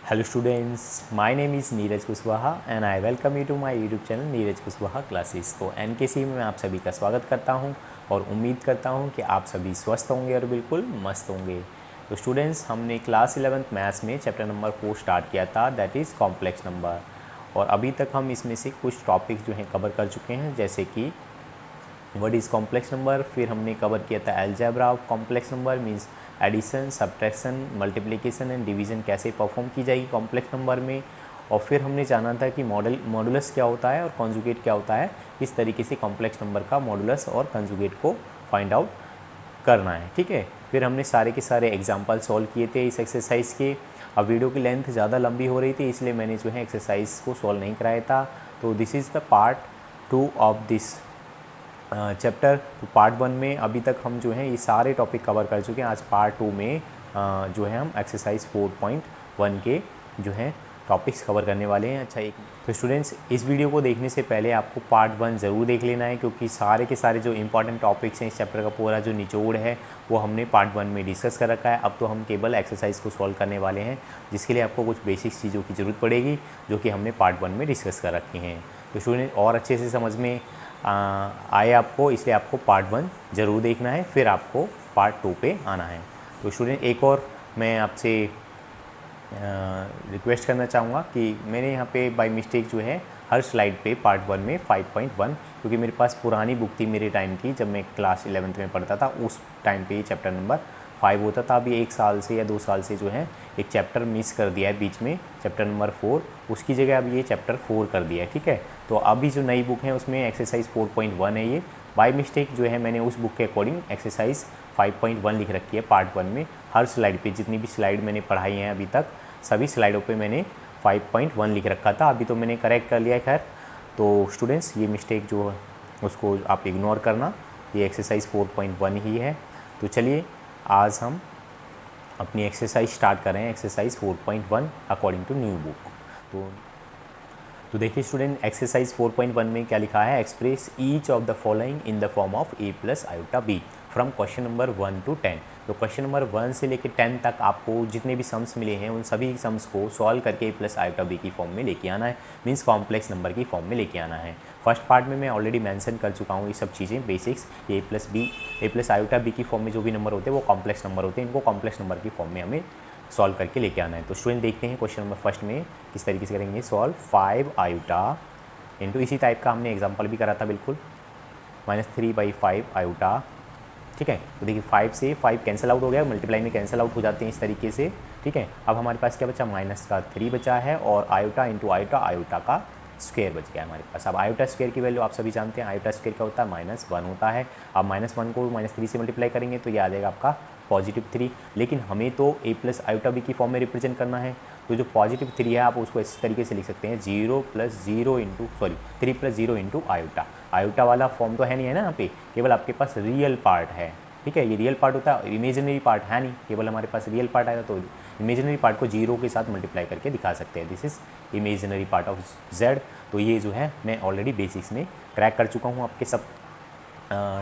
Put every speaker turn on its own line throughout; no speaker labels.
Hello students, my name is Neeraj Kushwaha and I welcome you to my YouTube channel Neeraj Kushwaha classes. तो NKC में मैं आप सभी का स्वागत करता हूं और उम्मीद करता हूं कि आप सभी स्वस्थ होंगे और बिल्कुल मस्त होंगे। तो स्टूडेंट्स, हमने क्लास 11th मैथ्स में चैप्टर नंबर 4 स्टार्ट किया था, दैट इज़ कॉम्प्लेक्स नंबर। और अभी तक हम इसमें से कुछ टॉपिक्स जो हैं कवर कर चुके हैं, जैसे कि व्हाट इज़ कॉम्प्लेक्स नंबर। फिर हमने कवर किया था algebra of complex number, means addition, subtraction, multiplication and division कैसे परफॉर्म की जाएगी कॉम्प्लेक्स नंबर में। और फिर हमने जाना था कि मॉडुलस क्या होता है और कॉन्जुगेट क्या होता है, किस तरीके से कॉम्प्लेक्स नंबर का मॉडुलस और कॉन्जुगेट को फाइंड आउट करना है। ठीक है, फिर हमने सारे के सारे एग्जाम्पल सॉल्व किए थे इस एक्सरसाइज के। अब वीडियो की लेंथ ज़्यादा लंबी हो रही थी, इसलिए मैंने जो है एक्सरसाइज को सॉल्व नहीं कराया था। तो this is the part 2 of this chapter. तो पार्ट 1 में अभी तक हम जो है ये सारे टॉपिक कवर कर चुके हैं। आज पार्ट 2 में जो है हम एक्सरसाइज 4.1 के जो है टॉपिक्स कवर करने वाले हैं। अच्छा, एक तो स्टूडेंट्स, इस वीडियो को देखने से पहले आपको पार्ट 1 ज़रूर देख लेना है, क्योंकि सारे के सारे जो इंपॉर्टेंट टॉपिक्स हैं इस चैप्टर का पूरा जो निचोड़ है वो हमने पार्ट 1 में डिस्कस कर रखा है। अब तो हम केवल एक्सरसाइज को सॉल्व करने वाले हैं, जिसके लिए आपको कुछ बेसिक चीज़ों की ज़रूरत पड़ेगी जो कि हमने पार्ट 1 में डिस्कस कर रखी हैं। तो स्टूडेंट, और अच्छे से समझ में आए आपको, इसलिए आपको पार्ट 1 ज़रूर देखना है, फिर आपको पार्ट 2 पे आना है। तो स्टूडेंट, एक और मैं आपसे रिक्वेस्ट करना चाहूँगा कि मैंने यहाँ पे बाय मिस्टेक जो है हर स्लाइड पे पार्ट 1 में 5.1, क्योंकि मेरे पास पुरानी बुक थी मेरे टाइम की, जब मैं क्लास 11th में पढ़ता था, उस टाइम पे ये चैप्टर नंबर 5 होता था। अभी 1 साल से या 2 साल से जो है एक चैप्टर मिस कर दिया है बीच में, चैप्टर नंबर 4, उसकी जगह अब ये चैप्टर 4 कर दिया है। ठीक है, तो अभी जो नई बुक है उसमें एक्सरसाइज 4.1 है। ये बाय मिस्टेक जो है मैंने उस बुक के अकॉर्डिंग एक्सरसाइज 5.1 लिख रखी है पार्ट 1 में। हर स्लाइड पे जितनी भी स्लाइड मैंने पढ़ाई हैं अभी तक, सभी स्लाइडों पे मैंने 5.1 लिख रखा था। अभी तो मैंने करेक्ट कर लिया है। खैर, तो स्टूडेंट्स, ये मिस्टेक जो है उसको आप इग्नोर करना, ये एक्सरसाइज 4.1 ही है। तो चलिए आज हम अपनी एक्सरसाइज स्टार्ट कर रहे हैं, exercise 4.1 according to new book. तो देखिए स्टूडेंट, एक्सरसाइज 4.1 में क्या लिखा है, express each of the following in the form of a plus iota b from question number 1 to 10। तो क्वेश्चन नंबर 1 से लेकर 10 तक आपको जितने भी सम्स मिले हैं उन सभी सम्स को सॉल्व करके a प्लस आयोटा b की फॉर्म में लेके आना है, मीन्स कॉम्प्लेक्स नंबर की फॉर्म में लेके आना है। फर्स्ट पार्ट में मैं ऑलरेडी मेंशन कर चुका हूँ ये सब चीज़ें basics. a plus iota b की फॉर्म में जो भी नंबर होते हैं वो कॉम्प्लेक्स नंबर होते हैं, इनको कॉम्प्लेक्स नंबर की फॉर्म में हमें सॉल्व करके लेके आना है। तो स्टूडेंट देखते हैं क्वेश्चन नंबर फर्स्ट में किस तरीके से करेंगे सॉल्व। 5 आयोटा इंटू, इसी टाइप का हमने एग्जांपल भी करा था बिल्कुल, -3/5 आयोटा। ठीक है, तो देखिए 5 से 5 कैंसिल आउट हो गया, मल्टीप्लाई में कैंसिल आउट हो जाते हैं इस तरीके से। ठीक है, अब हमारे पास क्या बचा, -3 बचा है और आयोटा इंटू आयोटा, आयोटा का स्क्वायर बच गया हमारे पास। अब आयोटा स्क्वायर की वैल्यू आप सभी जानते हैं, आयोटा स्क्वायर क्या होता है, -1 होता है। अब -1 को -3 से मल्टीप्लाई करेंगे तो ये आ जाएगा आपका +3। लेकिन हमें तो a प्लस आयोटा b की फॉर्म में रिप्रेजेंट करना है, तो जो +3 है आप उसको इस तरीके से लिख सकते हैं 3 + 0 इंटू आयोटा। आयोटा वाला फॉर्म तो है नहीं है ना यहाँ पे, केवल आपके पास रियल पार्ट है। ठीक है, ये रियल पार्ट होता है, इमेजिनरी पार्ट है नहीं, केवल हमारे पास रियल पार्ट आएगा, तो इमेजिनरी पार्ट को 0 के साथ मल्टीप्लाई करके दिखा सकते हैं। This is imaginary part of z। तो ये जो है मैं ऑलरेडी बेसिक्स में क्रैक कर चुका हूँ। आपके सब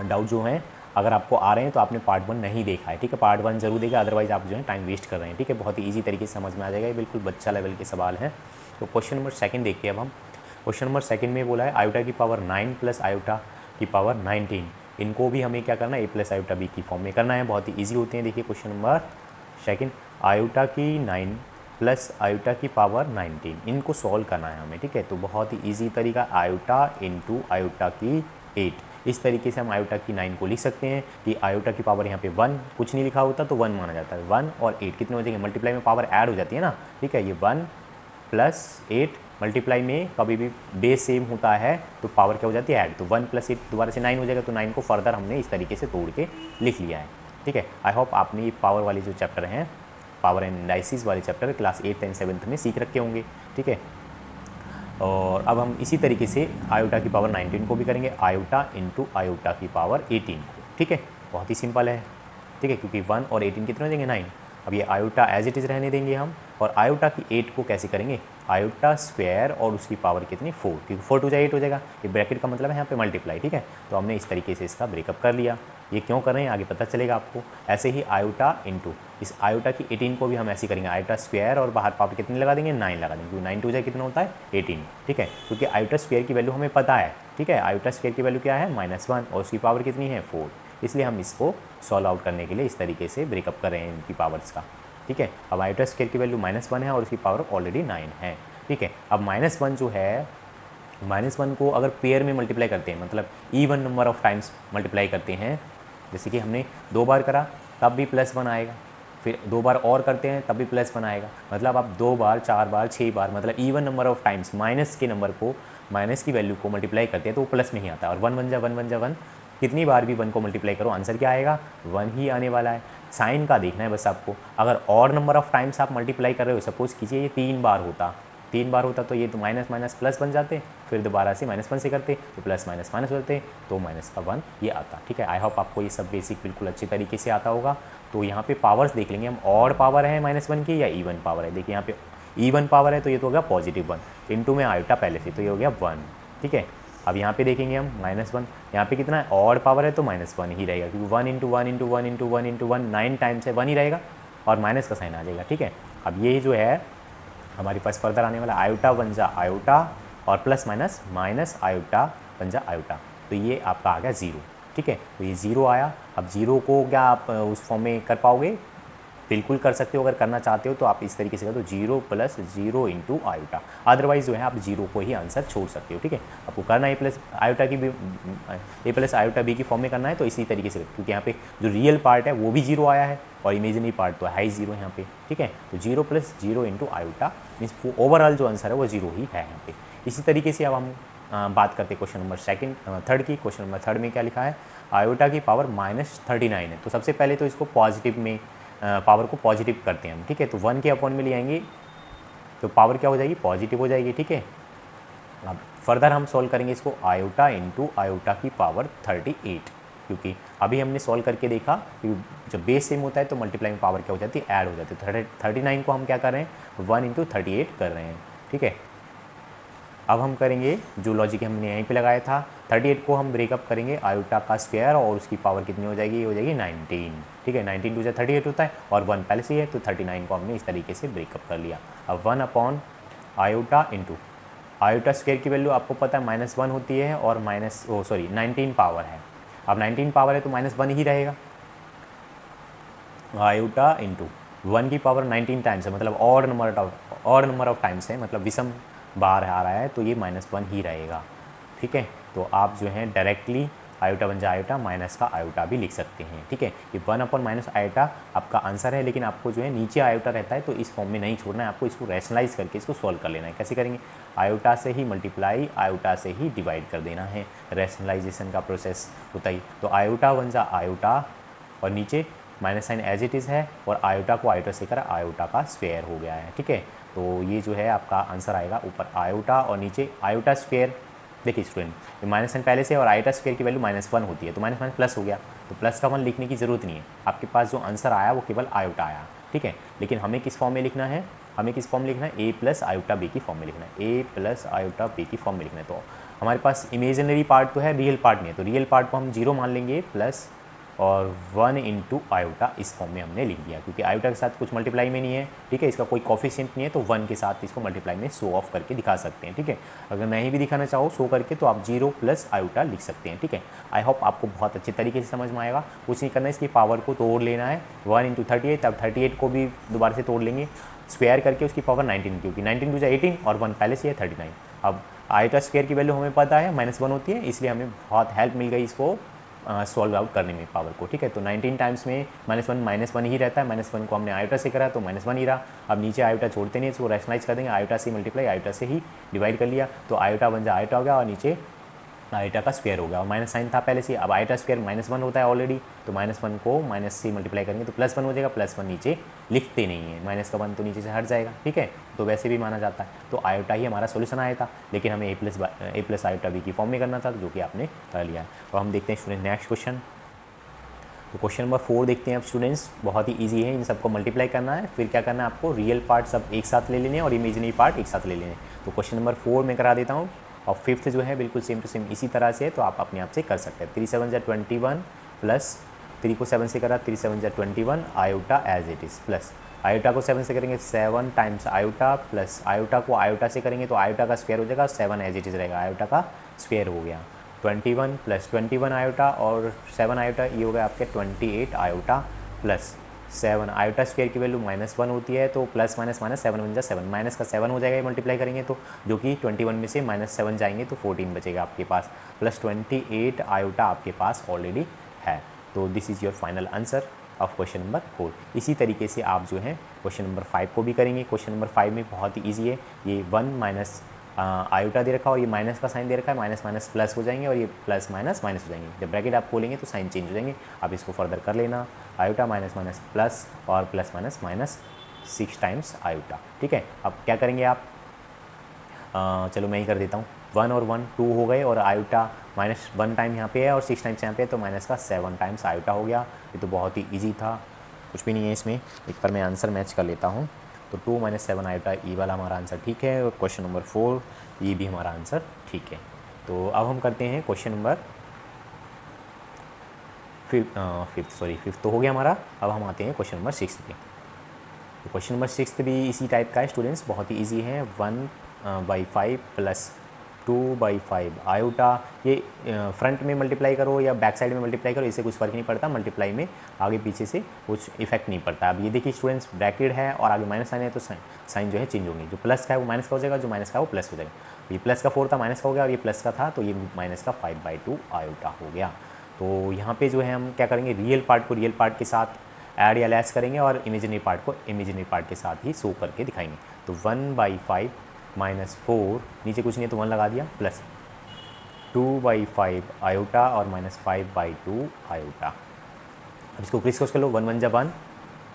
डाउट जो हैं अगर आपको आ रहे हैं तो आपने पार्ट 1 नहीं देखा है। ठीक है, पार्ट 1 जरूर देखा, अदरवाइज आप जो है टाइम वेस्ट कर रहे हैं। ठीक है, बहुत ही ईजी तरीके से समझ में आ जाएगा, ये बिल्कुल बच्चा लेवल के सवाल हैं। तो क्वेश्चन नंबर 2 देखिए। अब हम क्वेश्चन नंबर 2 में बोला है आयोटा की पावर 9 प्लस आयोटा की पावर 19, इनको भी हमें क्या करना है, a प्लस आयोटा b की फॉर्म में करना है। बहुत ही ईजी होते हैं। देखिए क्वेश्चन नंबर 2, आयोटा की 9 प्लस आयोटा की पावर 19, इनको सॉल्व करना है हमें। ठीक है, तो बहुत ही ईजी तरीका, आयोटा इंटू आयोटा की 8, इस तरीके से हम आयोटा की 9 को लिख सकते हैं कि आयोटा की पावर यहाँ पे 1, कुछ नहीं लिखा होता तो 1 माना जाता है। 1 और 8 कितने हो जाएंगे, मल्टीप्लाई में पावर ऐड हो जाती है ना। ठीक है, ये 1 + 8, मल्टीप्लाई में कभी भी बेस सेम होता है तो पावर क्या हो जाती है, ऐड। तो 1 + 8 दोबारा से 9 हो जाएगा, तो 9 को फर्दर हमने इस तरीके से तोड़ के लिख लिया है। ठीक है, आई होप आपने ये पावर वाले जो चैप्टर हैं, पावर एंड एनालिसिस वाले chapter class 8th and 7th में सीख रखे होंगे। ठीक है, और अब हम इसी तरीके से आयोटा की पावर 19 को भी करेंगे, आयोटा इंटू आयोटा की पावर 18 को। ठीक है, बहुत ही सिंपल है। ठीक है, क्योंकि 1 और 18 कितने हो जाएंगे, 9। अब ये आयोटा एज इट इज़ रहने देंगे हम, और आयोटा की 8 को कैसे करेंगे, आयोटा स्क्वायर और उसकी पावर कितनी, 4, क्योंकि 4 × 8 हो जाएगा। ये ब्रैकेट का मतलब है यहाँ पे मल्टीप्लाई। ठीक है, तो हमने इस तरीके से इसका ब्रेकअप कर लिया। ये क्यों कर रहे हैं आगे पता चलेगा आपको। ऐसे ही आयोटा इंटू इस आयोटा की 18 को भी हम ऐसे करेंगे, आयोटा स्क्वायर और बाहर पावर कितने लगा देंगे 9 लगा देंगे, क्योंकि 9 टू कितना होता है 18, ठीक है, क्योंकि आयोटा स्क्वायर की वैल्यू हमें पता है, ठीक है, आयोटा स्क्वायर की वैल्यू क्या है -1 और उसकी पावर कितनी है 4, इसलिए हम इसको सॉल्व आउट करने के लिए इस तरीके से ब्रेकअप कर रहे हैं इनकी पावर्स का, ठीक है। अब आयोटा स्क्वायर की वैल्यू -1 है और उसकी पावर ऑलरेडी 9 है, ठीक है। अब -1 जो है, -1 को अगर पेयर में मल्टीप्लाई करते हैं, मतलब even number of times multiply करते हैं, जैसे कि हमने 2 बार करा तब भी +1 आएगा, फिर 2 बार और करते हैं तब भी +1 आएगा, मतलब आप 2 बार 4 बार 6 बार मतलब even number of times minus के नंबर को, माइनस की वैल्यू को मल्टीप्लाई करते हैं तो वो प्लस में ही आता है, और 1 बन जा 1, कितनी बार भी 1 को मल्टीप्लाई करो आंसर क्या आएगा 1 ही आने वाला है। साइन का देखना है बस आपको, अगर और नंबर ऑफ टाइम्स आप मल्टीप्लाई कर रहे हो, सपोज़ कीजिए ये 3 बार होता तो ये तो माइनस माइनस प्लस बन जाते, फिर दोबारा से -1 से करते तो प्लस माइनस माइनस करते तो माइनस का 1 ये आता, ठीक है। आई होप आपको ये सब बेसिक बिल्कुल अच्छी तरीके से आता होगा। तो यहाँ पे पावर्स देख लेंगे हम, ऑड पावर है -1 की या इवन पावर है, देखिए यहाँ पे इवन पावर है तो ये तो हो गया +1 इंटू में आयोटा पहले से तो ये हो गया 1, ठीक है। अब यहाँ पे देखेंगे हम -1, यहाँ पे कितना है ऑड पावर है तो -1 ही रहेगा, क्योंकि 1 into 1 into 1 into 1 into 1 9 times है 1 ही रहेगा और माइनस का साइन आ जाएगा, ठीक है। अब ये जो है हमारे पास फर्दर आने वाला आयोटा बन जा आयोटा और प्लस माइनस माइनस आयोटा बन जा आयोटा, तो ये आपका आ गया 0, ठीक है। तो ये 0 आया। अब 0 को क्या आप उस फॉर्म में कर पाओगे, बिल्कुल कर सकते हो, अगर करना चाहते हो तो आप इस तरीके से करो, 0 + 0 इंटू आयोटा, अदरवाइज जो है आप 0 को ही आंसर छोड़ सकते हो, ठीक है। आपको करना है प्लस आयोटा की भी ए प्लस आयोटा बी की फॉर्म में करना है तो इसी तरीके से, क्योंकि यहाँ पे जो रियल पार्ट है वो भी 0 आया है और इमेजिनरी पार्ट तो है ही 0 यहाँ पे, ठीक है। तो 0 + 0 इंटू आयोटा मीन्स ओवरऑल जो आंसर है वो 0 ही है यहाँ पे। इसी तरीके से अब हम बात करते हैं क्वेश्चन नंबर थर्ड की। क्वेश्चन नंबर थर्ड में क्या लिखा है, आयोटा की पावर -39 है, तो सबसे पहले तो इसको पॉजिटिव में पावर को पॉजिटिव करते हैं हम, ठीक है। तो 1 के अपॉन में ले आएंगे तो पावर क्या हो जाएगी पॉजिटिव हो जाएगी, ठीक है। अब फर्दर हम सॉल्व करेंगे इसको, आयोटा इंटू आयोटा की पावर 38, क्योंकि अभी हमने सॉल्व करके देखा कि जब बेस सेम होता है तो मल्टीप्लाई में पावर क्या हो जाती है ऐड हो जाती है। 39 को हम क्या कर रहे हैं 1 इंटू 38 कर रहे हैं, ठीक है। अब हम करेंगे जो लॉजिक हमने यहीं पे लगाया था, 38 को हम ब्रेकअप करेंगे आयोटा का स्क्वायर और उसकी पावर कितनी हो जाएगी, ये हो जाएगी 19, ठीक है। 19 2 38 होता है और 1 पहले से ही है तो 39 को हमने इस तरीके से ब्रेकअप कर लिया। अब 1 upon iota into iota square की वैल्यू आपको पता है -1 होती है और 19 पावर है। अब 19 पावर है तो -1 ही रहेगा, आयोटा इंटू 1 की पावर 19 टाइम्स है, मतलब ऑड नंबर ऑफ टाइम्स है, मतलब विषम बार आ रहा है तो ये -1 ही रहेगा, ठीक है। तो आप जो है डायरेक्टली आयोटा बन जाए आयोटा माइनस का आयोटा भी लिख सकते हैं, ठीक है। ये 1 अपॉन माइनस आयोटा आपका आंसर है, लेकिन आपको जो है नीचे आयोटा रहता है तो इस फॉर्म में नहीं छोड़ना है, आपको इसको रैशनलाइज करके इसको सॉल्व कर लेना है। कैसे करेंगे, आयोटा से ही मल्टीप्लाई आयोटा से ही डिवाइड कर देना है, रैशनलाइजेशन का प्रोसेस होता ही। तो आयोटा बन जा आयोटा और नीचे minus sign as it is है और आयोटा को आयोटा से कर आयोटा का स्क्वायर हो गया है, ठीक है। तो ये जो है आपका आंसर आएगा ऊपर आयोटा और नीचे आयोटा स्क्वायर। देखिए स्टूडेंट, माइनस साइन पहले से और आयोटा स्क्वायर की वैल्यू -1 होती है तो माइनस प्लस हो गया, तो प्लस का 1 लिखने की ज़रूरत नहीं है, आपके पास जो आंसर आया वो केवल आयोटा आया, ठीक है। लेकिन हमें किस फॉर्म में लिखना है, हमें किस फॉर्म में लिखना है, ए प्लस आयोटा बी की फॉर्म में लिखना है, ए प्लस आयोटा बी की फॉर्म में लिखना है। तो हमारे पास इमेजिनरी पार्ट तो है, रियल पार्ट नहीं है, तो रियल पार्ट को हम 0 मान लेंगे प्लस और 1 इंटू आयोटा इस फॉर्म में हमने लिख दिया, क्योंकि आयोटा के साथ कुछ मल्टीप्लाई में नहीं है, ठीक है, इसका कोई कोफिशिएंट नहीं है, तो 1 के साथ इसको मल्टीप्लाई में शो ऑफ करके दिखा सकते हैं, ठीक है। अगर नहीं भी दिखाना चाहो शो करके तो आप 0 प्लस आयोटा लिख सकते हैं, ठीक है। आई होप आपको बहुत अच्छे तरीके से समझ में आएगा। कुछ नहीं करना है, इसकी पावर को तोड़ लेना है 1 इंटू 38, अब 38 को भी दोबारा से तोड़ लेंगे स्क्वायर करके उसकी पावर 19, क्योंकि 19 2 18 और 1 पहले से है 39। अब आयोटा स्क्वायर की वैल्यू हमें पता है -1 होती है, इसलिए हमें बहुत हेल्प मिल गई इसको सॉल्व आउट करने में पावर को, ठीक है। तो 19 टाइम्स में -1 ही रहता है, -1 को हमने आयोटा से करा तो -1 ही रहा। अब नीचे आयोटा छोड़ते नहीं, इसको रैशनलाइज कर देंगे, आयोटा से मल्टीप्लाई आयोटा से ही डिवाइड कर लिया, तो आयोटा बन जाए आयोटा हो गया और नीचे आयोटा का स्क्वायर हो गया और माइनस साइन था पहले से। अब आयोटा स्क्वायर -1 होता है ऑलरेडी, तो -1 को माइनस से मल्टीप्लाई करेंगे तो +1 हो जाएगा, +1 नीचे लिखते नहीं है, माइनस का 1 तो नीचे से हट जाएगा, ठीक है, तो वैसे भी माना जाता है। तो आयोटा ही हमारा सोल्यूशन आया था, लेकिन हमें ए प्लस आयोटा बी की फॉर्म में करना था, जो कि आपने कर लिया है। और हम देखते हैं स्टूडेंट नेक्स्ट क्वेश्चन। तो क्वेश्चन नंबर 4 देखते हैं अब स्टूडेंट्स, बहुत ही इजी है, इन सबको मल्टीप्लाई करना है, फिर क्या करना है आपको रियल पार्ट सब एक साथ ले लेने हैं और इमेजिनरी पार्ट एक साथ ले लेने हैं। तो क्वेश्चन नंबर 4 में करा देता हूँ और 5th जो है बिल्कुल सेम टू सेम इसी तरह से है, तो आप अपने आप से कर सकते हैं। 3 7 जा 21, प्लस 3 को 7 से करा, 3 7 जा 21 iota as it is, plus iota को 7 से करेंगे 7 टाइम्स आयोटा, प्लस आयोटा को आयोटा से करेंगे तो आयोटा का स्क्वायर हो जाएगा, 7 एज इट इज़ रहेगा, आयोटा का स्क्वायर हो गया। 21 प्लस 21 आयोटा और 7 आयोटा, ये हो गया आपके 28 आयोटा प्लस 7 आयोटा स्क्वायर की वैल्यू -1 होती है, तो प्लस माइनस माइनस 7 बन जा 7, माइनस का 7 हो जाएगा मल्टीप्लाई करेंगे तो, जो कि 21 में से -7 जाएंगे तो 14 बचेगा आपके पास, प्लस 28 आयोटा आपके पास ऑलरेडी है। तो this is your final answer of question number 4। इसी तरीके से आप जो है क्वेश्चन नंबर 5 को भी करेंगे। क्वेश्चन नंबर 5 में बहुत ही ईजी है, ये 1 माइनस आयोटा दे रखा है और ये माइनस का साइन दे रखा है, माइनस माइनस प्लस हो जाएंगे और ये प्लस माइनस माइनस हो जाएंगे। जब ब्रैकेट आप खोलेंगे तो साइन चेंज हो जाएंगे। आप इसको फर्दर कर लेना, आयोटा माइनस माइनस प्लस और plus minus minus 6 times iota. ठीक है, अब क्या करेंगे आप, चलो मैं ही कर देता हूँ। 1 और 1 2 हो गए और आयोटा -1 टाइम यहाँ पे है और 6 टाइम्स यहाँ पे है, तो माइनस का 7 टाइम्स आयोटा हो गया। ये तो बहुत ही ईजी था, कुछ भी नहीं है इसमें। एक बार मैं आंसर मैच कर लेता हूँ, तो 2 - 7 आयोटा ई वाला हमारा आंसर ठीक है, और क्वेश्चन नंबर 4 ये भी हमारा आंसर ठीक है। तो अब हम करते हैं क्वेश्चन नंबर फिफ्थ तो हो गया हमारा। अब हम आते हैं क्वेश्चन नंबर 6 पे। तो क्वेश्चन नंबर 6 भी इसी टाइप का है स्टूडेंट्स, बहुत ही ईजी है। 1/5 प्लस 2/5 आयोटा, ये फ्रंट में मल्टीप्लाई करो या बैक साइड में मल्टीप्लाई करो, इससे कुछ फ़र्क नहीं पड़ता, मल्टीप्लाई में आगे पीछे से कुछ इफेक्ट नहीं पड़ता। अब ये देखिए स्टूडेंट्स, ब्रैकेट है और आगे माइनस साइन है तो साइन जो है चेंज होंगे, जो प्लस का है वो माइनस का हो जाएगा, जो माइनस का है वो प्लस हो जाएगा। ये प्लस का 4 था, माइनस का हो गया, और ये प्लस का था तो ये माइनस का 5/2 आयोटा हो गया। तो यहाँ पे जो है हम क्या करेंगे, रियल पार्ट को रियल पार्ट के साथ ऐड या लेस करेंगे और इमेजिनरी पार्ट को इमेजिनरी पार्ट के साथ ही शो करके दिखाएंगे। तो 1/5 -4, नीचे कुछ नहीं है तो 1 लगा दिया, प्लस 2/5 आयोटा और -5/2 आयोटा। अब इसको क्रिस क्रॉस कर लो, 1 1 जा 1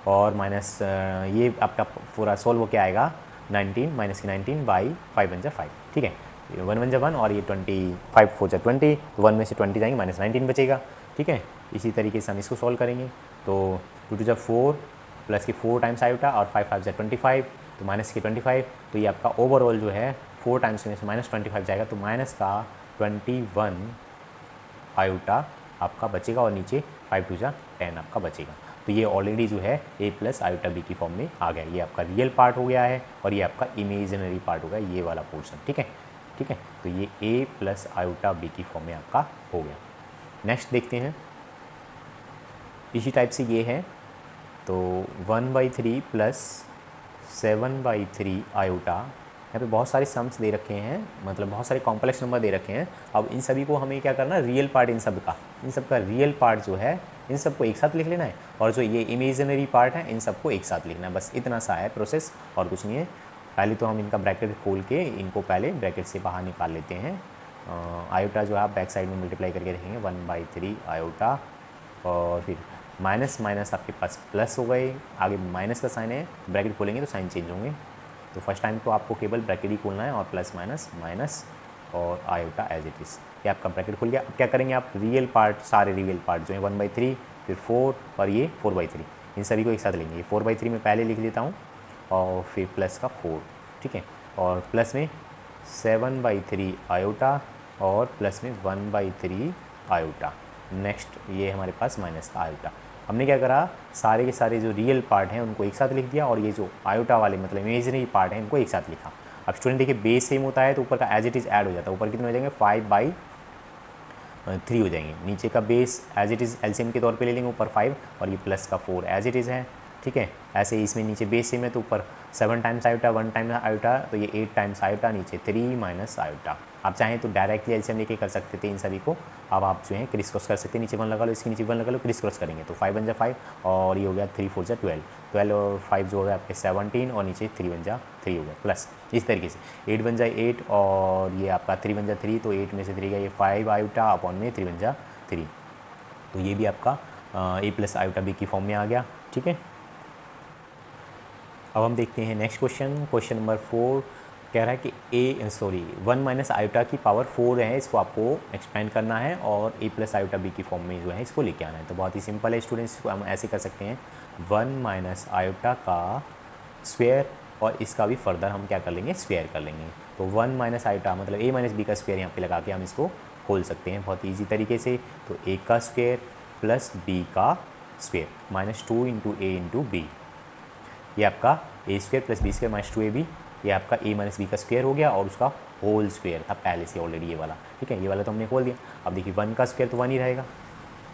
और माइनस ये आपका पूरा सोल्व होकर आएगा 19 -19/5 1 जा 5। ठीक है, 1 1 जा 1 और ये 25 4 जा 20, तो 1 में से 20 जाएंगे, -19 बचेगा। ठीक है, इसी तरीके से हम इसको सॉल्व करेंगे। तो 2 2 जा 4 प्लस की 4 टाइम्स आयोटा और 5 5 जा 25, तो माइनस की 25, तो ये आपका ओवरऑल जो है 4 टाइम्स में से -25 जाएगा, तो माइनस का 21 आयोटा आपका बचेगा और नीचे 5 2 जा 10 आपका बचेगा। तो ये ऑलरेडी जो है a प्लस आयोटा b की फॉर्म में आ गया। ये आपका रियल पार्ट हो गया है और ये आपका इमेजिनरी पार्ट हो गया, ये वाला पोर्शन। ठीक है, ठीक है, तो ये a प्लस आयोटा b की फॉर्म में आपका हो गया। नेक्स्ट देखते हैं, इसी टाइप से ये है। तो 1/3 प्लस 7/3 आयोटा, यहाँ पे बहुत सारे सम्स दे रखे हैं, मतलब बहुत सारे कॉम्प्लेक्स नंबर दे रखे हैं। अब इन सभी को हमें क्या करना है, रियल पार्ट इन सब का रियल पार्ट जो है इन सबको एक साथ लिख लेना है, और जो ये इमेजिनरी पार्ट है इन सबको एक साथ लिखना है। बस इतना सा है प्रोसेस और कुछ नहीं है। पहले तो हम इनका ब्रैकेट खोल के इनको पहले ब्रैकेट से बाहर निकाल लेते हैं। आयोटा जो है आप बैक साइड में मल्टीप्लाई करके रखेंगे, 1/3 आयोटा, और फिर माइनस माइनस आपके पास प्लस हो गए, आगे माइनस का साइन है, ब्रैकेट खोलेंगे तो साइन चेंज होंगे। तो फर्स्ट टाइम तो आपको केवल ब्रैकेट ही खोलना है और प्लस माइनस माइनस और आयोटा एज इट इज़, ये आपका ब्रैकेट खुल गया। अब क्या करेंगे आप, रियल पार्ट, सारे रियल पार्ट जो है 1/3 फिर 4 और ये 4/3, इन सभी को एक साथ लेंगे। ये 4/3 में पहले लिख लेता हूँ और फिर प्लस का 4, ठीक है, और प्लस में 7/3 आयोटा और प्लस में 1/3 आयोटा। नेक्स्ट ये हमारे पास माइनस का आयोटा। हमने क्या करा, सारे के सारे जो रियल पार्ट हैं उनको एक साथ लिख दिया और ये जो आयोटा वाले मतलब इमेजिनरी पार्ट हैं इनको एक साथ लिखा। अब स्टूडेंट देखिए बेस सेम होता है तो ऊपर का एज इट इज़ ऐड हो जाता है, ऊपर कितने हो जाएंगे 5/3 हो जाएंगे, नीचे का base as it is LCM के तौर पे ले लेंगे, ऊपर 5 और ये प्लस का 4 एज इट इज़ है। ठीक है, ऐसे ही इसमें नीचे बेस सेम है तो ऊपर 7 टाइम्स आयोटा 1 टाइम आयोटा, तो ये 8 टाइम्स आयोटा, नीचे 3 माइनस आयोटा। आप चाहें तो डायरेक्टली एलसीएम लेके कर सकते थे इन सभी को। अब आप जो है क्रिस क्रॉस कर सकते हैं, नीचे 1 लगा लो, इसके नीचे 1 लगा लो, क्रिस क्रॉस करेंगे तो 5 1 जा 5 और ये हो गया 3 4 जा 12, 12 और 5 जो हो गया आपके 17 और नीचे 3 1 जा 3 हो गया प्लस। इस तरीके से 8 1 जा 8 और ये आपका 3 1 जा 3, तो 8 में से 3 का ये 5 आयोटा अपॉन में 3 1 जा 3, तो ये भी आपका a प्लस आयोटा b की फॉर्म में आ गया। ठीक है, अब हम देखते हैं नेक्स्ट क्वेश्चन। क्वेश्चन नंबर 4 कह रहा है कि 1 माइनस आयोटा की पावर 4 है, इसको आपको एक्सपेंड करना है और a प्लस आयोटा b की फॉर्म में जो है इसको लेके आना है। तो बहुत ही सिंपल है स्टूडेंट्स, इसको हम ऐसे कर सकते हैं 1 माइनस आयोटा का स्क्वायर और इसका भी फर्दर हम क्या कर लेंगे, स्क्वायर कर लेंगे। तो 1 माइनस आयोटा मतलब a माइनस b का स्क्वायर यहाँ पे लगा के हम इसको खोल सकते हैं बहुत ईजी तरीके से। तो 1 का स्क्वायर प्लस बी का square minus 2 into A into B. ये आपका A square plus B square minus 2ab, ये आपका ए माइनस बी का स्क्वेयर हो गया और उसका होल स्क्वेयर था पहले से ऑलरेडी ये वाला, ठीक है। ये वाला तो हमने खोल दिया। अब देखिए 1 का स्क्वेयर तो 1 ही रहेगा,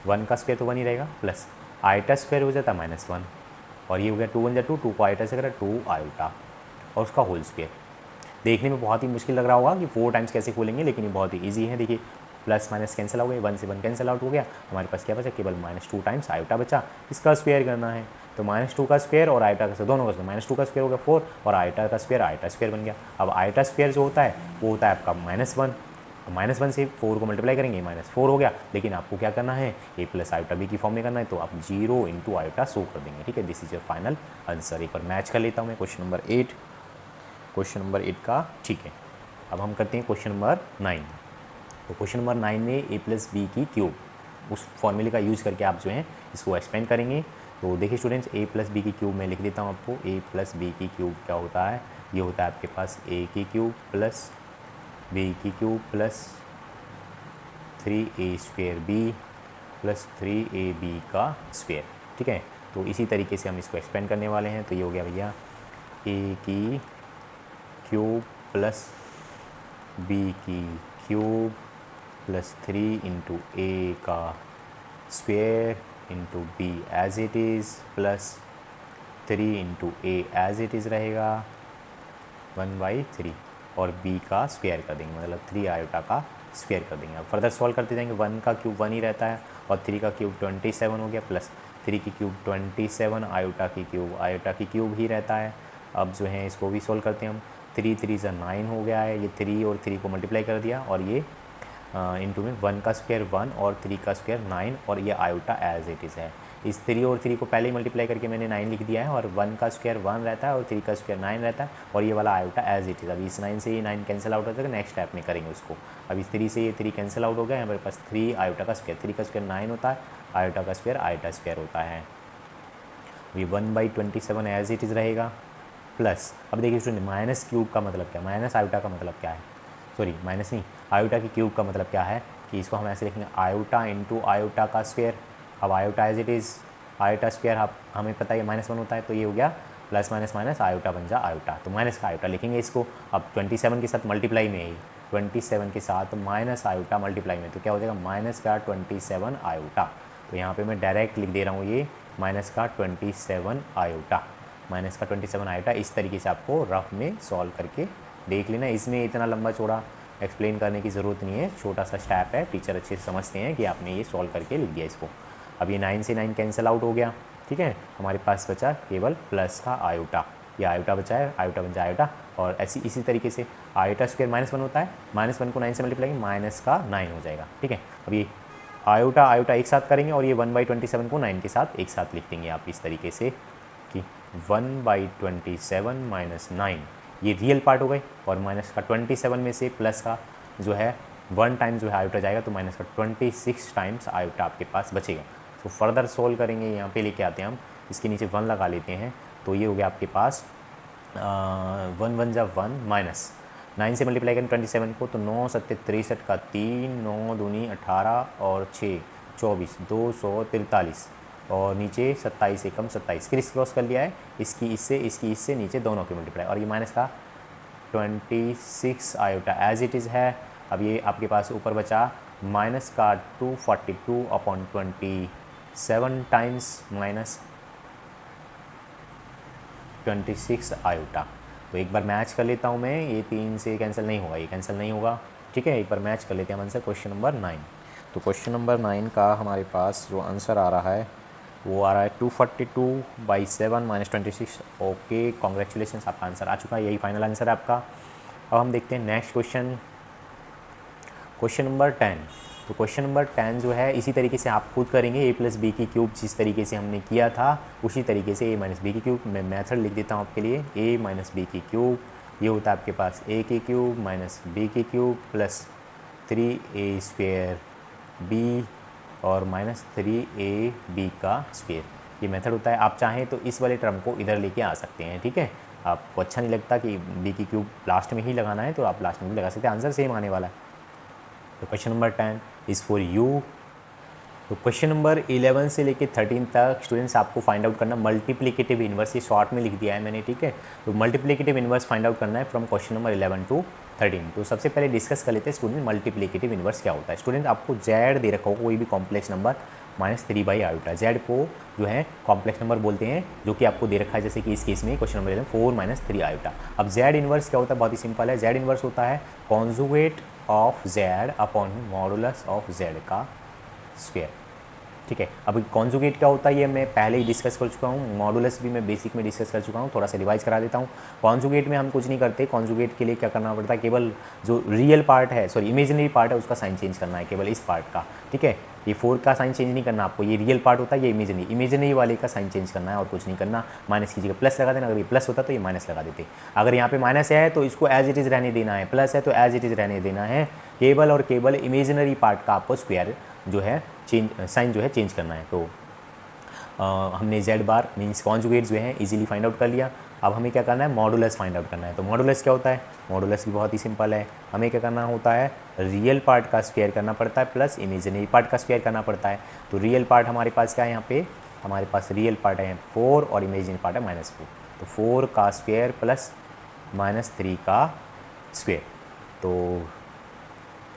1 का स्क्वेयर तो 1 ही रहेगा, प्लस आयोटा स्क्वेयर हो जाता -1 और ये हो गया 2 1 जा 2, 2 को आयोटा से करा 2 आयोटा और उसका होल स्क्वेयर। देखने में बहुत ही मुश्किल लग रहा होगा कि 4 टाइम्स कैसे खोलेंगे, लेकिन ये बहुत ही ईजी है। देखिए प्लस माइनस कैंसिल हो गए, 1 से 1 कैंसिल आउट हो गया, हमारे पास क्या बचा, केवल -2 टाइम्स आयोटा बचा, इसका स्क्वायर करना है। तो -2 का स्क्वायर और आयोटा का दोनों का स्क्वायर, -2 का स्क्वायर हो गया 4 और आयोटा का स्क्वायर आयोटा स्क्वायर बन गया। अब आयोटा स्क्वायर जो होता है वो होता है आपका -1, -1 से 4 को मल्टीप्लाई करेंगे -4 हो गया, लेकिन आपको क्या करना है, ए प्लस आयोटा बी की फॉर्म में करना है, तो आप 0 इंटू आयोटा शो कर देंगे, ठीक है। This is your final answer. एक बार मैच कर लेता हूँ मैं क्वेश्चन नंबर 8, क्वेश्चन नंबर 8 का, ठीक है। अब हम करते हैं क्वेश्चन नंबर 9। तो क्वेश्चन नंबर 9 में ए प्लस बी की क्यूब, उस फॉर्मूले का यूज़ करके आप जो है इसको एक्सपेंड करेंगे। तो देखिए स्टूडेंट्स, ए प्लस बी की क्यूब मैं लिख देता हूँ आपको। ए प्लस बी की क्यूब क्या होता है, ये होता है आपके पास ए की क्यूब प्लस बी की cube plus 3a square b plus 3ab का स्क्वेयर, ठीक है। तो इसी तरीके से हम इसको एक्सपेंड करने वाले हैं। तो ये हो गया भैया ए की क्यूब प्लस बी की क्यूब प्लस 3 इंटू ए का square into b as it is plus 3 into a as it is रहेगा 1/3 और b का स्क्वायर कर देंगे, मतलब 3 आयोटा का स्क्वायर कर देंगे। अब फर्दर सॉल्व करते जाएंगे। 1 का क्यूब 1 ही रहता है और 3 का क्यूब 27 हो गया, प्लस 3 की क्यूब 27, आयोटा की क्यूब ही रहता है। अब जो है इसको भी सॉल्व करते हैं हम। 3 3 ज़ा 9 हो गया है, ये 3 और 3 को मल्टीप्लाई कर दिया और ये इंटू में 1 का स्क्वायर 1 और 3 का स्क्वायर 9 और ये आयोटा एज इट इज़ है। इस 3 और 3 को पहले ही मल्टीप्लाई करके मैंने 9 लिख दिया है और 1 का स्क्वायर 1 रहता है और 3 का स्क्वायर 9 रहता है और ये वाला आयोटा एज इट इज़। अभी इस 9 से ये 9 कैंसिल आउट होता है, नेक्स्ट स्टेप में करेंगे उसको। अभी 3 से ये 3 कैंसिल आउट हो गया, हमारे पास 3 आयोटा का स्क्वायर, 3 का स्क्वायर 9 होता है, आयोटा का स्क्वायर आयोटा स्क्वायर होता है। ये 1/27 एज इट इज़ रहेगा, प्लस अब देखिए स्टूडेंट, माइनस क्यूब का मतलब क्या, माइनस आयोटा का मतलब क्या है, सॉरी माइनस नहीं, आयोटा की क्यूब का मतलब क्या है कि इसको हम ऐसे लिखेंगे आयोटा इंटू आयोटा का स्क्वायर। अब iota as it is, iota square आप हमें पता है -1 होता है, तो ये हो गया प्लस माइनस माइनस आयोटा बन जा आयोटा, तो माइनस का आयोटा लिखेंगे इसको। अब 27 के साथ मल्टीप्लाई में ही 27 के साथ माइनस आयोटा मल्टीप्लाई में, तो क्या हो जाएगा माइनस का 27 आयोटा। तो यहाँ पे मैं डायरेक्ट लिख दे रहा हूँ ये माइनस का 27 आयोटा, माइनस का 27 आयोटा। इस तरीके से आपको रफ में सॉल्व करके देख लेना। इसमें इतना लंबा चौड़ा एक्सप्लेन करने की ज़रूरत नहीं है, छोटा सा स्टेप है, टीचर अच्छे से समझते हैं कि आपने ये सॉल्व करके लिख दिया इसको। अब ये 9 से 9 कैंसिल आउट हो गया, ठीक है। हमारे पास बचा केवल प्लस का आयोटा, ये आयोटा बचा है, आयोटा बन जाए आयोटा। और ऐसी इसी तरीके से आयोटा स्क्वायर -1 होता है, -1 को 9 से मल्टीप्लाई माइनस का 9 हो जाएगा, ठीक है। अब ये आयोटा आयोटा एक साथ करेंगे और ये 1/27 को 9 के साथ एक साथ लिख देंगे आप इस तरीके से कि 1/27 माइनस 9, ये रियल पार्ट हो गए और माइनस का 27 में से प्लस का जो है 1 टाइम जो है आयोटा जाएगा, तो माइनस का 26 टाइम्स आयोटा आपके पास बचेगा। तो फर्दर सोल्व करेंगे, यहाँ पे लेके आते हैं हम, इसके नीचे 1 लगा लेते हैं, तो ये हो गया आपके पास 1 1 जा 1 माइनस 9 से मल्टीप्लाई करें 27 को, तो 9 7 63 का 3, 9 दूनी 18 और 6 24, 243 और नीचे 27 एकम 27, क्रिस क्रॉस कर लिया है, इसकी इससे नीचे दोनों की मल्टीप्लाई, और ये माइनस का 26 आयोटा एज इट इज़ है। अब ये आपके पास ऊपर बचा माइनस का 242/27 टाइम्स माइनस 26 आयोटा। तो एक बार मैच कर लेता हूँ मैं, ये 3 से कैंसिल नहीं होगा, ये कैंसिल नहीं होगा, ठीक है। एक बार मैच कर लेते हैं आंसर क्वेश्चन नंबर 9। तो क्वेश्चन नंबर 9 का हमारे पास जो आंसर आ रहा है वो आ रहा है 242/7 - 26। ओके, कॉन्ग्रेचुलेसन, आपका आंसर आ चुका है, यही फाइनल आंसर है आपका। अब हम देखते हैं नेक्स्ट क्वेश्चन, क्वेश्चन नंबर 10। तो क्वेश्चन नंबर 10 जो है इसी तरीके से आप खुद करेंगे, ए प्लस बी की क्यूब जिस तरीके से हमने किया था उसी तरीके से ए माइनस बी की क्यूब। मैं मेथड लिख देता हूँ आपके लिए, ए माइनस बी की क्यूब, ये होता है आपके पास ए की क्यूब माइनस बी की cube plus 3a square b और माइनस 3ab का स्क्वेयर, ये मेथड होता है। आप चाहें तो इस वाले टर्म को इधर लेके आ सकते हैं, ठीक है। आपको अच्छा नहीं लगता कि बी की क्यूब लास्ट में ही लगाना है, तो आप लास्ट में भी लगा सकते हैं, आंसर सेम आने वाला है। तो question number 10 is for you. तो क्वेश्चन नंबर 11 से लेके 13 तक स्टूडेंट्स आपको फाइंड आउट करना मल्टीप्लिकेटिव इन्वर्स, ये शॉर्ट में लिख दिया है मैंने, ठीक है। तो मल्टीप्लिकेटिव इन्वर्स फाइंड आउट करना है फ्रॉम क्वेश्चन नंबर 11 टू 13। तो सबसे पहले डिस्कस कर लेते हैं स्टूडेंट मल्टीप्लिकेटिव इन्वर्स क्या होता है। स्टूडेंट आपको जेड दे रखा हो कोई भी कॉम्प्लेक्स नंबर -3/i। जेड को जो है कॉम्प्लेक्स नंबर बोलते हैं जो कि आपको दे रखा है, जैसे कि इस केस में क्वेश्चन नंबर 11 4 - 3i। अब जेड इन्वर्स क्या होता है, बहुत ही सिंपल है। जेड इन्वर्स होता है conjugate of Z upon modulus of Z का स्क्वायर, ठीक है। अब कॉन्जुगेट क्या होता है ये मैं पहले ही डिस्कस कर चुका हूँ, मॉडुलस भी मैं बेसिक में डिस्कस कर चुका हूँ, थोड़ा सा रिवाइज करा देता हूँ। कॉन्जुगेट में हम कुछ नहीं करते, कॉन्जुगेट के लिए क्या करना पड़ता है, केवल जो रियल पार्ट है, सॉरी इमेजिनरी पार्ट है, उसका साइन चेंज करना है, केवल इस पार्ट का, ठीक है। ये 4 का साइन चेंज नहीं करना आपको, ये रियल पार्ट होता है, ये इमेजिनरी वाले का साइन चेंज करना है और कुछ नहीं करना। माइनस की जगह प्लस लगा देना, अगर ये प्लस होता तो ये माइनस लगा देते। अगर यहाँ पे माइनस है तो इसको एज इट इज़ रहने देना है, प्लस है तो एज इट इज़ रहने देना है। केवल और केवल इमेजिनरी पार्ट का आपको स्क्वायर जो है साइन जो है चेंज करना है। तो हमने जेड बार मीन्स कॉन्जुगेट जो है इजीली फाइंड आउट कर लिया। अब हमें क्या करना है, मॉडुलस फाइंड आउट करना है। तो मॉडुलस क्या होता है, मॉडुलस भी बहुत ही सिंपल है। हमें क्या करना होता है, रियल पार्ट का स्क्वायर करना पड़ता है प्लस इमेजिनरी पार्ट का स्क्वायर करना पड़ता है। तो रियल पार्ट हमारे पास क्या है, यहाँ पे हमारे पास रियल पार्ट है 4 और इमेजिनरी पार्ट है -4। तो 4 का स्क्वायर प्लस -3 का स्क्वायर। तो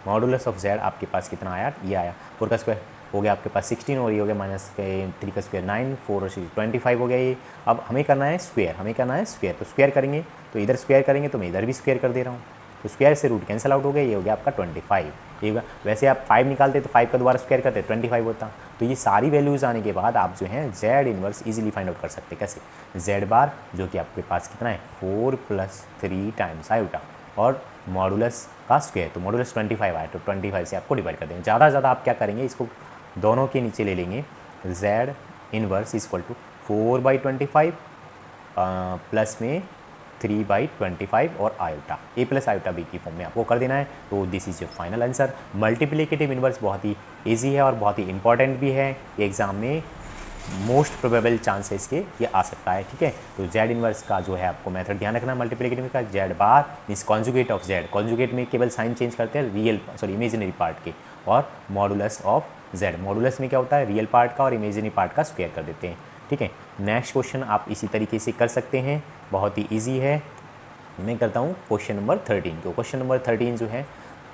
मॉडुलस ऑफ जेड आपके पास कितना आया, ये आया 4 का स्क्वायर हो गया आपके पास 16 और ये हो गया -3 का स्क्वायर 9, 4 और 25 हो गया ये। अब हमें करना है स्क्वायर, हमें करना है स्क्वायर। तो स्क्वायर करेंगे तो इधर स्क्वायर करेंगे तो मैं इधर भी स्क्वायर कर दे रहा हूँ। तो स्क्वायर से रूट कैंसिल आउट हो गया, ये हो गया आपका 25। ये होगा, वैसे आप 5 निकालते तो 5 का दोबारा स्क्वायर करते 25 होता। तो ये सारी वैल्यूज़ आने के बाद आप जो है Z inverse easily find out कर सकते हैं। कैसे, जेड बार जो कि आपके पास कितना है 4 + 3 टाइम्स आयोटा और मॉडुलस का स्क्वायर, तो मॉडुलस 25 आया, तो 25 से आपको डिवाइड कर देंगे। ज़्यादा से ज़्यादा आप क्या करेंगे, इसको दोनों के नीचे ले लेंगे, z inverse equal to 4/25 plus में 3/25 और iota, a plus iota b की फॉर्म में आपको कर देना है। तो this is your final answer. Multiplicative inverse बहुत ही ईजी है और बहुत ही इंपॉर्टेंट भी है, एग्जाम में मोस्ट प्रोबेबल चांसेस के ये आ सकता है, ठीक है। तो जेड इनवर्स का जो है आपको मेथड ध्यान रखना मल्टीप्लिकेटिव का, Z bar means conjugate of Z, conjugate में केवल साइन चेंज करते हैं रियल इमेजिनरी पार्ट के, और मॉडुलस ऑफ जेड, मॉडुलस में क्या होता है रियल पार्ट का और इमेजिनरी पार्ट का स्क्वायर कर देते हैं, ठीक है। नेक्स्ट क्वेश्चन आप इसी तरीके से कर सकते हैं, बहुत ही ईजी है। मैं करता हूँ क्वेश्चन नंबर 13। तो क्वेश्चन नंबर 13 जो है,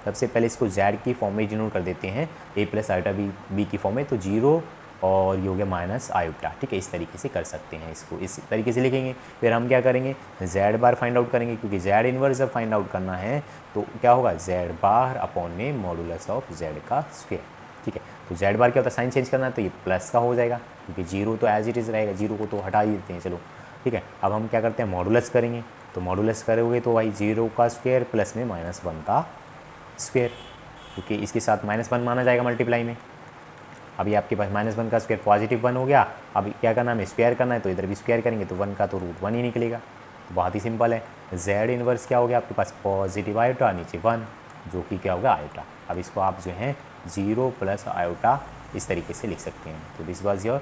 सबसे पहले इसको जेड की फॉर्म में डिनोट कर देते हैं, ए प्लस आयोटा बी की फॉर्म में, तो 0 और ये हो गया माइनस आयोटा, ठीक है। इस तरीके से कर सकते हैं, इसको इस तरीके से लिखेंगे। फिर हम क्या करेंगे, जेड बार फाइंड आउट करेंगे, क्योंकि जेड इनवर्स जब फाइंड आउट करना है तो क्या होगा, जेड बार अपॉन में मॉडुलस ऑफ जेड का स्क्वायर, ठीक है। तो जेड बार क्या होता है, साइन चेंज करना है तो ये प्लस का हो जाएगा, क्योंकि 0 तो एज इट इज़ रहेगा, 0 को तो हटा ही देते हैं, चलो ठीक है। अब हम क्या करते हैं, मॉडुलस करेंगे। तो मॉडुलस करोगे तो भाई 0 का स्क्वायर प्लस में -1 का स्क्वायर, क्योंकि इसके साथ -1 माना जाएगा मल्टीप्लाई में। अभी आपके पास -1 का स्क्वायर पॉजिटिव 1 हो गया। अब क्या करना है, हमें स्क्वायर करना है, तो इधर भी स्क्वायर करेंगे तो 1 का तो √1 ही निकलेगा। तो बहुत ही सिंपल है, जेड इनवर्स क्या हो गया आपके पास, पॉजिटिव आयोटा नीचे 1, जो कि क्या होगा आयोटा। अब इसको आप जो है 0 + आयोटा इस तरीके से लिख सकते हैं। तो this was your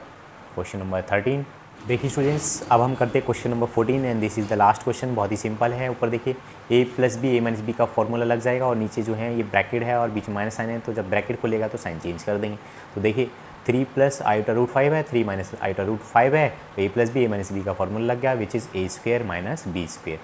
question number 13। देखिए स्टूडेंट्स, अब हम करते हैं question number 14 and this is the last question. बहुत ही सिंपल है। ऊपर देखिए a + b a - b का फॉर्मूला लग जाएगा और नीचे जो है ये ब्रैकेट है और बीच में माइनस साइन है, तो जब ब्रैकेट खुलेगा तो साइन चेंज कर देंगे। तो देखिए 3 + आयोटा √5 है, 3 - आयोटा √5 है, तो a + b a - b का फॉर्मूला लग गया, which is a² - b²,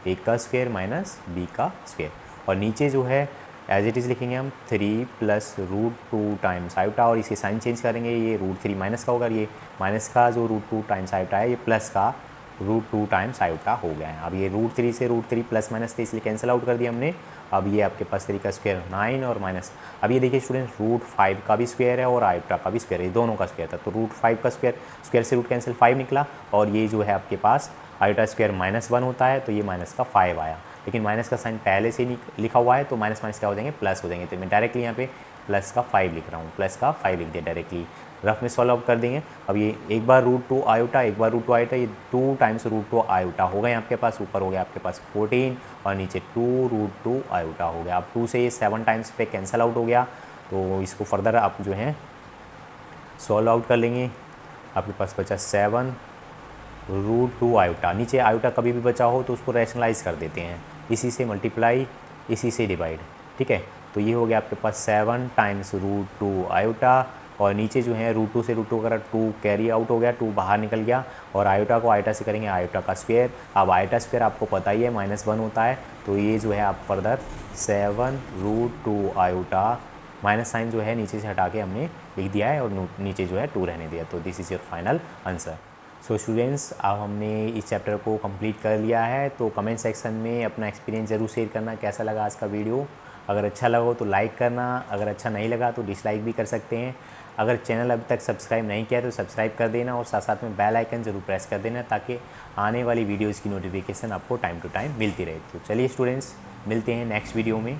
a का स्क्वायर माइनस b का स्क्वायर। और नीचे जो है एज इट इज़ लिखेंगे हम 3 + √2 टाइम्स आयोटा, और इसके साइन चेंज करेंगे, ये √3 माइनस का होगा, ये माइनस का जो √2 टाइम्स आयोटा है ये प्लस का √2 टाइम्स आयोटा हो गया है। अब ये √3 से √3 प्लस माइनस थे, इसलिए कैंसिल आउट कर दिया हमने। अब ये आपके पास 3 का स्क्वायर 9 और माइनस, अब ये देखिए स्टूडेंट √5 का भी स्क्वायर है और आयोटा का भी स्क्वायर है, दोनों का स्क्वायर था। तो √5 का स्क्वायर से रूट कैंसिल 5 निकला, और ये जो है आपके पास आयोटा स्क्वायर -1 होता है, तो ये माइनस का 5 आया। लेकिन माइनस का साइन पहले से लिखा हुआ है, तो माइनस क्या हो जाएंगे, प्लस हो जाएंगे। तो मैं डायरेक्टली यहाँ पे प्लस का 5 लिख रहा हूँ, प्लस का 5 लिख दिया डायरेक्टली। रफ में सॉल्व आउट कर देंगे। अब ये एक बार √2 आयोटा, एक बार √2 आयोटा, ये 2 टाइम्स √2 आयोटा हो गए आपके पास। ऊपर हो गया आपके पास 14 और नीचे 2 √2 आयोटा हो गया। अब 2 से ये 7 टाइम्स पे कैंसिल आउट हो गया, तो इसको फर्दर आप जो है सॉल्व आउट कर लेंगे। आपके पास बचा 7 √2 आयोटा। नीचे आयोटा कभी भी बचा हो तो उसको रैशनलाइज कर देते हैं, इसी से मल्टीप्लाई, इसी से डिवाइड, ठीक है। तो ये हो गया आपके पास 7 टाइम्स √2 आयोटा, और नीचे जो है √2 से √2 अगर 2 कैरी आउट हो गया, 2 बाहर निकल गया, और आयोटा को आयोटा से करेंगे आयोटा का स्क्वायर। अब आयोटा स्क्वायर आपको पता ही है -1 होता है, तो ये जो है आप फर्दर 7√2 आयोटा, माइनस साइन जो है नीचे से हटा के हमने लिख दिया है और नीचे जो है 2 रहने दिया। तो this is your final answer. So students, अब हमने इस चैप्टर को कंप्लीट कर लिया है। तो कमेंट सेक्शन में अपना एक्सपीरियंस ज़रूर शेयर करना, कैसा लगा आज का वीडियो। अगर अच्छा लगा हो तो लाइक करना, अगर अच्छा नहीं लगा तो डिसलाइक भी कर सकते हैं। अगर चैनल अभी तक सब्सक्राइब नहीं किया तो सब्सक्राइब कर देना और साथ साथ में बेल आइकन ज़रूर प्रेस कर देना, ताकि आने वाली वीडियोज़ की नोटिफिकेशन आपको टाइम टू टाइम मिलती रहे। तो चलिए स्टूडेंट्स, मिलते हैं नेक्स्ट वीडियो में।